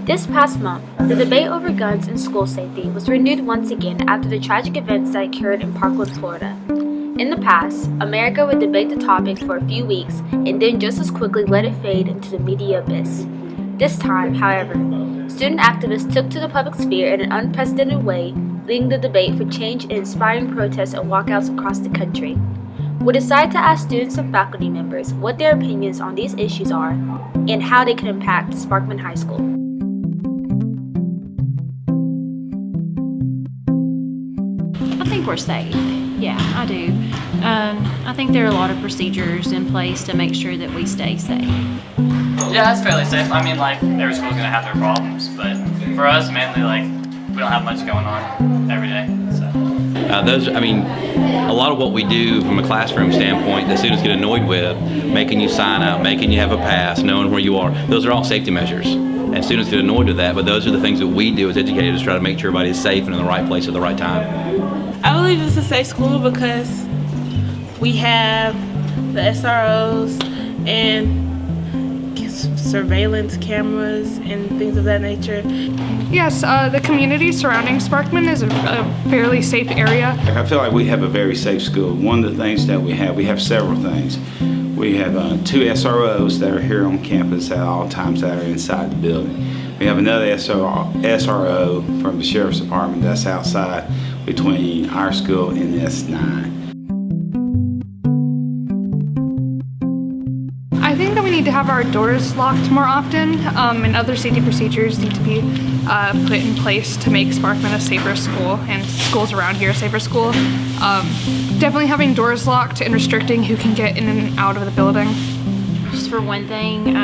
This past month, the debate over guns and school safety was renewed once again after the tragic events that occurred in Parkland, Florida. In the past, America would debate the topic for a few weeks and then just as quickly let it fade into the media abyss. This time, however, student activists took to the public sphere in an unprecedented way, leading the debate for change and inspiring protests and walkouts across the country. We decided to ask students and faculty members what their opinions on these issues are and how they can impact Sparkman High School. I think we're safe. Yeah, I do. I think there are a lot of procedures in place to make sure that we stay safe. Yeah, it's fairly safe. I mean, like, every school's gonna have their problems, but for us, mainly, like, we don't have much going on every day, so. A lot of what we do from a classroom standpoint, the students get annoyed with, making you sign up, making you have a pass, knowing where you are. Those are all safety measures, and students get annoyed with that, but those are the things that we do as educators to try to make sure everybody's safe and in the right place at the right time. I believe it's a safe school because we have the SROs and surveillance cameras and things of that nature. Yes, the community surrounding Sparkman is a fairly safe area. I feel like we have a very safe school. One of the things that we have several things. We have two SROs that are here on campus at all times that are inside the building. We have another SRO from the Sheriff's Department that's outside between our school and S9. I think that we need to have our doors locked more often, and other safety procedures need to be put in place to make Sparkman a safer school and schools around here a safer school. Definitely having doors locked and restricting who can get in and out of the building. Just for one thing,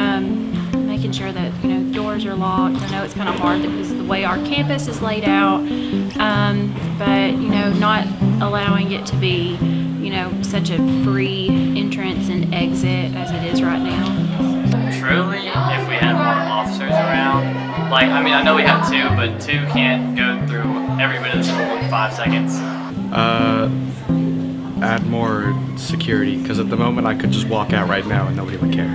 making sure that doors are locked. I know it's kind of hard because of the way our campus is laid out, but not allowing it to be such a free entrance and exit as it is right now. Truly, if we had more officers around, I know we have two, but two can't go through every bit of the school in 5 seconds. Add more security, because at the moment I could just walk out right now and nobody would care.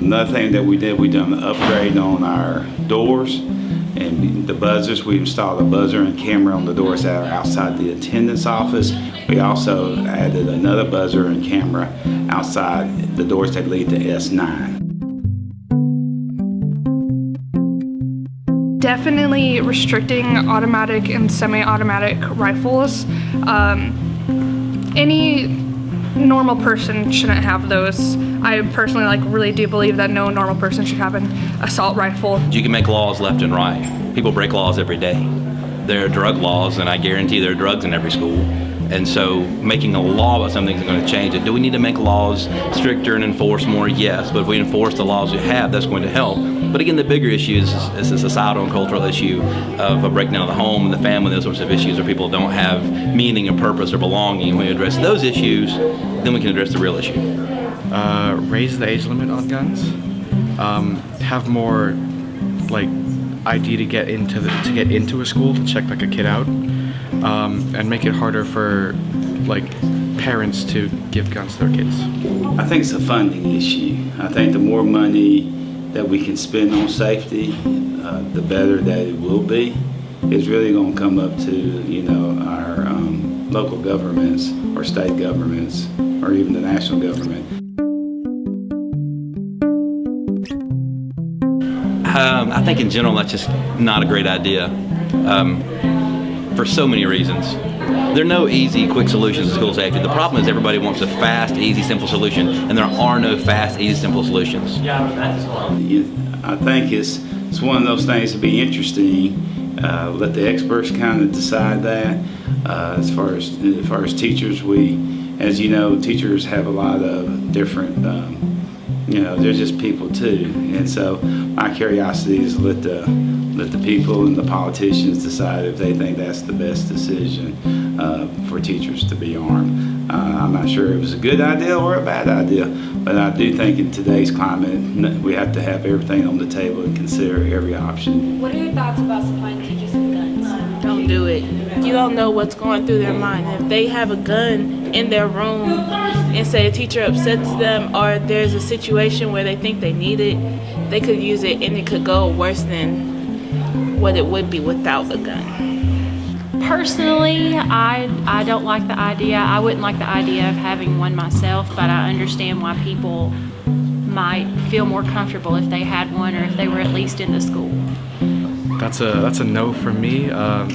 Another thing that we done an upgrade on our doors and the buzzers. We installed a buzzer and camera on the doors that are outside the attendance office. We also added another buzzer and camera outside the doors that lead to S9. Definitely restricting automatic and semi-automatic rifles. Any normal person shouldn't have those. I personally really do believe that no normal person should have an assault rifle. You can make laws left and right. People break laws every day. There are drug laws, and I guarantee there are drugs in every school. And so making a law about something isn't going to change it. Do we need to make laws stricter and enforce more? Yes, but if we enforce the laws we have, that's going to help. But again, the bigger issue is a societal and cultural issue of a breakdown of the home and the family, those sorts of issues where people don't have meaning or purpose or belonging. When we address those issues, then we can address the real issue. Raise the age limit on guns. Have more ID to get into a school to check a kid out, and make it harder for parents to give guns to their kids. I think it's a funding issue. I think the more money that we can spend on safety, the better that it will be. It's really going to come up to our local governments or state governments or even the national government. I think in general that's just not a great idea for so many reasons. There are no easy, quick solutions to school safety. The problem is everybody wants a fast, easy, simple solution, and there are no fast, easy, simple solutions. I think it's one of those things to be interesting. Let the experts kind of decide that. As far as teachers, as you know, teachers have a lot of different. They're just people too, and so my curiosity is let the people and the politicians decide if they think that's the best decision for teachers to be armed. I'm not sure it was a good idea or a bad idea, but I do think in today's climate we have to have everything on the table and consider every option. What are your thoughts about supplying teachers with guns? Don't do it. You don't know what's going through their mind. If they have a gun in their room and say a teacher upsets them or there's a situation where they think they need it, they could use it and it could go worse than what it would be without a gun. Personally, I don't like the idea. I wouldn't like the idea of having one myself, but I understand why people might feel more comfortable if they had one or if they were at least in the school. That's a no for me.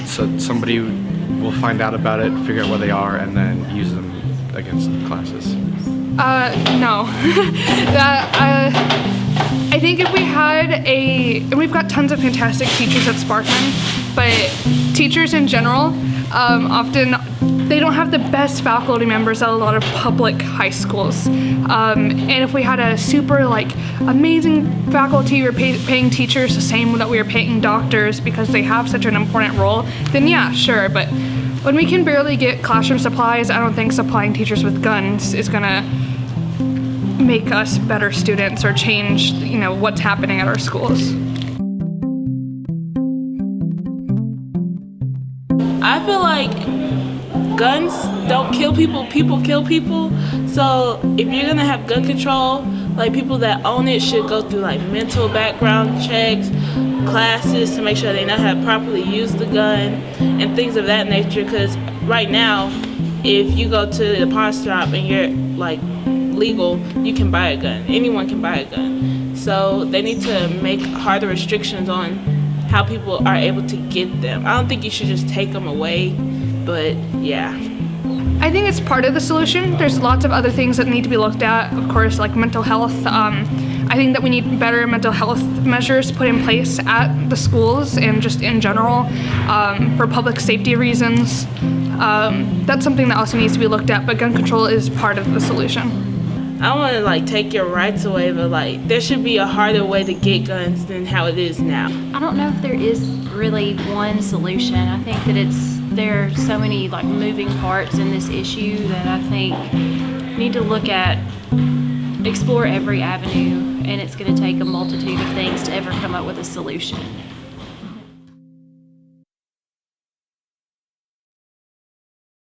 So somebody will find out about it, figure out where they are, and then use them against classes. No. I think if we had and we've got tons of fantastic teachers at Sparkman, but teachers in general, often they don't have the best faculty members at a lot of public high schools. And if we had a super amazing faculty, we're paying teachers the same that we are paying doctors because they have such an important role, then yeah, sure. But when we can barely get classroom supplies, I don't think supplying teachers with guns is gonna make us better students or change, what's happening at our schools. I feel like guns don't kill people, people kill people. So if you're gonna have gun control, people that own it should go through mental background checks, classes to make sure they know how to properly use the gun and things of that nature. Because right now, if you go to the pawn shop and you're legal, you can buy a gun. Anyone can buy a gun. So they need to make harder restrictions on how people are able to get them. I don't think you should just take them away, but yeah. I think it's part of the solution. There's lots of other things that need to be looked at, of course, like mental health. I think that we need better mental health measures put in place at the schools and just in general for public safety reasons. That's something that also needs to be looked at, but gun control is part of the solution. I don't want to take your rights away, but there should be a harder way to get guns than how it is now. I don't know if there is really one solution. I think that there are so many moving parts in this issue that I think need to explore every avenue, and it's going to take a multitude of things to ever come up with a solution.